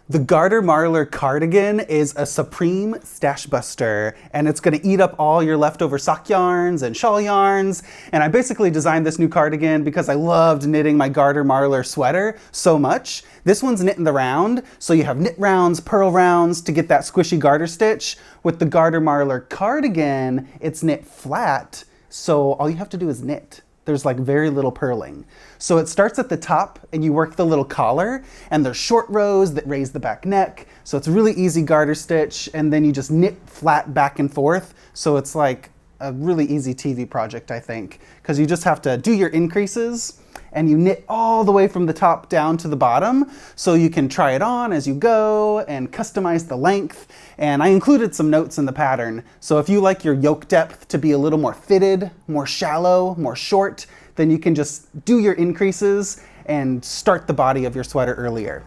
The Garter Marler cardigan is a supreme stash buster, and it's going to eat up all your leftover sock yarns and shawl yarns. And I basically designed this new cardigan because I loved knitting my Garter Marler sweater so much. This one's knit in the round, so you have knit rounds, purl rounds to get that squishy garter stitch. With the Garter Marler cardigan, it's knit flat, so all you have to do is knit. There's like very little purling. So it starts at the top and you work the little collar, and there's short rows that raise the back neck. So it's a really easy garter stitch, and then you just knit flat back and forth. So it's like a really easy TV project, I think, because you just have to do your increases and you knit all the way from the top down to the bottom, so you can try it on as you go and customize the length. And I included some notes in the pattern, so if you like your yoke depth to be a little more fitted, more shallow, more short, then you can just do your increases and start the body of your sweater earlier.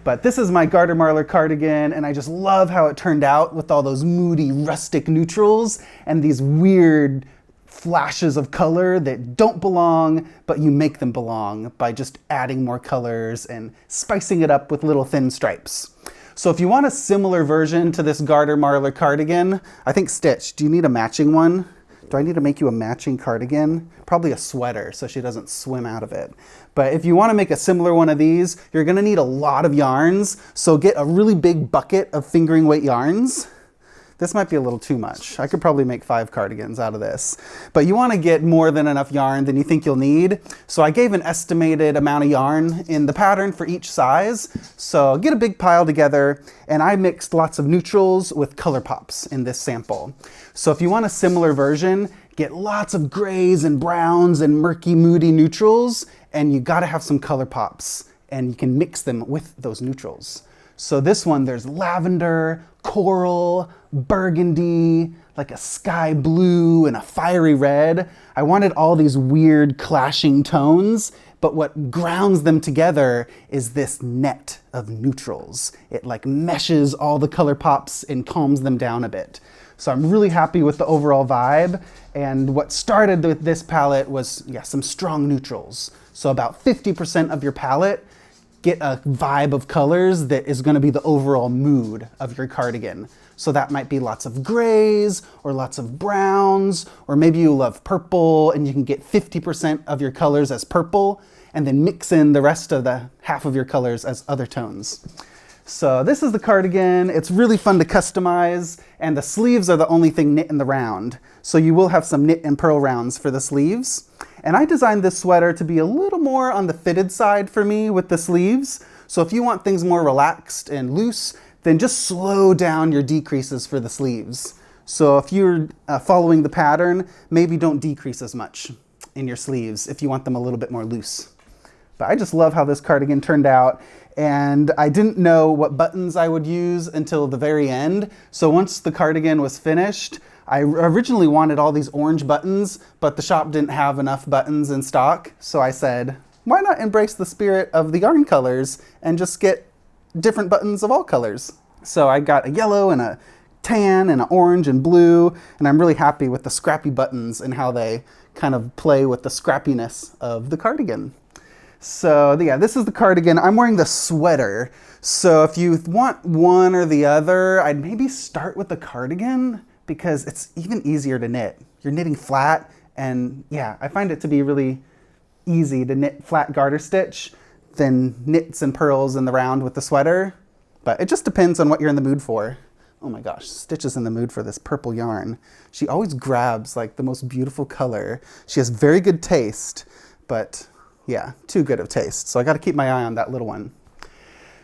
But this is my Garter Marler cardigan, and I just love how it turned out with all those moody rustic neutrals and these weird flashes of color that don't belong, but you make them belong by just adding more colors and spicing it up with little thin stripes. So if you want a similar version to this Garter Marler cardigan, I think Stitch, do you need a matching one? Do I need to make you a matching cardigan? Probably a sweater so she doesn't swim out of it. But if you want to make a similar one of these, you're going to need a lot of yarns. So get a really big bucket of fingering weight yarns. This might be a little too much. I could probably make 5 cardigans out of this. But you want to get more than enough yarn than you think you'll need. So I gave an estimated amount of yarn in the pattern for each size. So get a big pile together, and I mixed lots of neutrals with color pops in this sample. So if you want a similar version, get lots of grays and browns and murky, moody neutrals, and you gotta have some color pops, and you can mix them with those neutrals. So this one, there's lavender, coral, burgundy, like a sky blue and a fiery red. I wanted all these weird clashing tones, but what grounds them together is this net of neutrals. It like meshes all the color pops and calms them down a bit. So I'm really happy with the overall vibe. And what started with this palette was, some strong neutrals. So about 50% of your palette, get a vibe of colors that is going to be the overall mood of your cardigan. So that might be lots of grays or lots of browns, or maybe you love purple and you can get 50% of your colors as purple and then mix in the rest of the half of your colors as other tones. So this is the cardigan. It's really fun to customize, and the sleeves are the only thing knit in the round. So you will have some knit and purl rounds for the sleeves. And I designed this sweater to be a little more on the fitted side for me with the sleeves. So if you want things more relaxed and loose, then just slow down your decreases for the sleeves. So if you're following the pattern, maybe don't decrease as much in your sleeves if you want them a little bit more loose. But I just love how this cardigan turned out. And I didn't know what buttons I would use until the very end. So once the cardigan was finished, I originally wanted all these orange buttons, but the shop didn't have enough buttons in stock. So I said, why not embrace the spirit of the yarn colors and just get different buttons of all colors? So I got a yellow and a tan and an orange and blue, and I'm really happy with the scrappy buttons and how they kind of play with the scrappiness of the cardigan. So yeah, this is the cardigan. I'm wearing the sweater. So if you want one or the other, I'd maybe start with the cardigan because it's even easier to knit. You're knitting flat, and yeah, I find it to be really easy to knit flat garter stitch than knits and purls in the round with the sweater. But it just depends on what you're in the mood for. Oh my gosh, Stitch is in the mood for this purple yarn. She always grabs like the most beautiful color. She has very good taste, but yeah, too good of taste. So I got to keep my eye on that little one.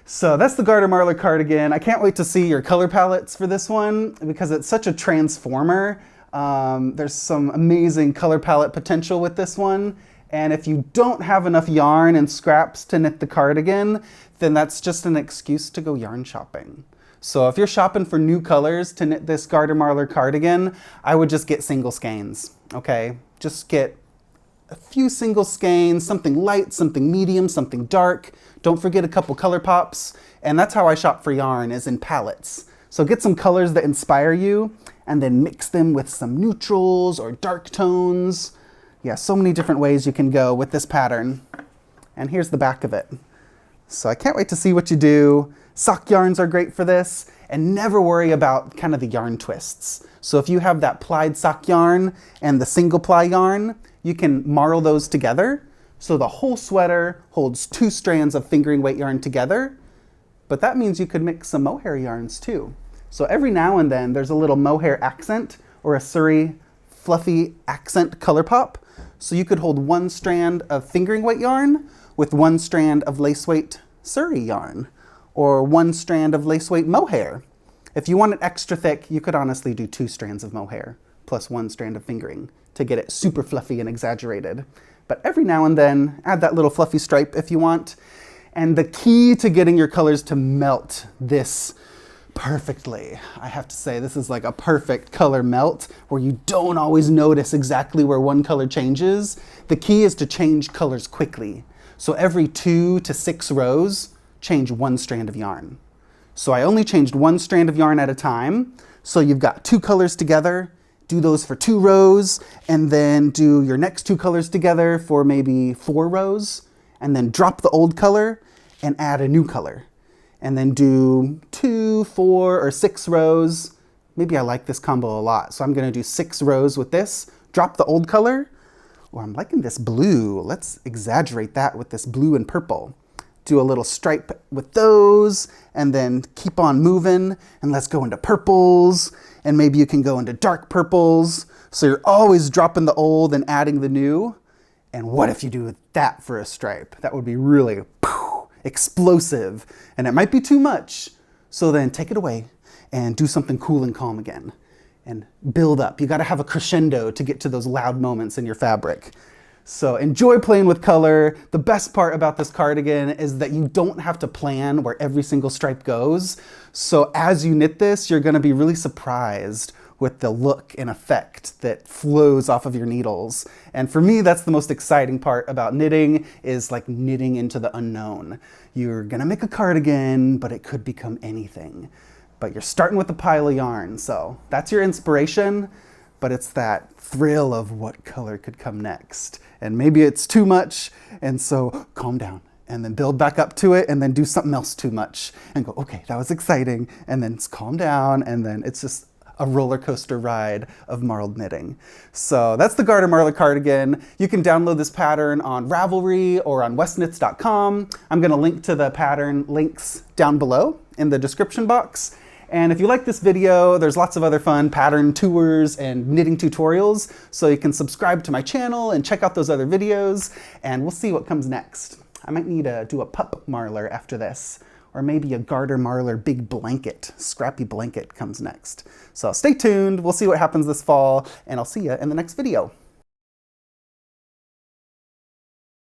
So that's the Garter Marler cardigan. I can't wait to see your color palettes for this one because it's such a transformer. There's some amazing color palette potential with this one. And if you don't have enough yarn and scraps to knit the cardigan, then that's just an excuse to go yarn shopping. So if you're shopping for new colors to knit this Garter Marler cardigan, I would just get single skeins, okay? Just get a few single skeins, something light, something medium, something dark. Don't forget a couple color pops. And that's how I shop for yarn, is in palettes. So get some colors that inspire you and then mix them with some neutrals or dark tones. Yeah, so many different ways you can go with this pattern. And here's the back of it. So I can't wait to see what you do. Sock yarns are great for this, and never worry about kind of the yarn twists. So if you have that plied sock yarn and the single ply yarn, you can marl those together. So the whole sweater holds 2 strands of fingering weight yarn together, but that means you could mix some mohair yarns too. So every now and then there's a little mohair accent or a Surrey fluffy accent color pop. So you could hold 1 strand of fingering weight yarn with 1 strand of lace weight Surrey yarn, or 1 strand of lace weight mohair. If you want it extra thick, you could honestly do 2 strands of mohair plus 1 strand of fingering to get it super fluffy and exaggerated. But every now and then, add that little fluffy stripe if you want. And the key to getting your colors to melt this perfectly, I have to say, this is like a perfect color melt where you don't always notice exactly where one color changes. The key is to change colors quickly. So every 2 to 6 rows, change 1 strand of yarn. So I only changed 1 strand of yarn at a time. So you've got 2 colors together, do those for 2 rows, and then do your next 2 colors together for maybe 4 rows, and then drop the old color and add a new color. And then do 2, 4, or 6 rows. Maybe I like this combo a lot, so I'm gonna do 6 rows with this, drop the old color. Or I'm liking this blue. Let's exaggerate that with this blue and purple. Do a little stripe with those, and then keep on moving, and let's go into purples, and maybe you can go into dark purples. So you're always dropping the old and adding the new. And what if you do that for a stripe? That would be really explosive, and it might be too much. So then take it away and do something cool and calm again, and build up. You gotta have a crescendo to get to those loud moments in your fabric. So enjoy playing with color. The best part about this cardigan is that you don't have to plan where every single stripe goes. So as you knit this, you're gonna be really surprised with the look and effect that flows off of your needles. And for me, that's the most exciting part about knitting, is like knitting into the unknown. You're gonna make a cardigan, but it could become anything. But you're starting with a pile of yarn, so that's your inspiration, but it's that thrill of what color could come next. And maybe it's too much, and so calm down, and then build back up to it, and then do something else too much, and go, okay, that was exciting, and then calm down, and then it's just a roller coaster ride of marled knitting. So that's the Garter Marler cardigan. You can download this pattern on Ravelry or on westknits.com. I'm gonna link to the pattern links down below in the description box. And if you like this video, there's lots of other fun pattern tours and knitting tutorials, so you can subscribe to my channel and check out those other videos, and we'll see what comes next. I might need to do a pup marler after this, or maybe a Garter Marler big blanket, scrappy blanket comes next. So stay tuned, we'll see what happens this fall, and I'll see you in the next video.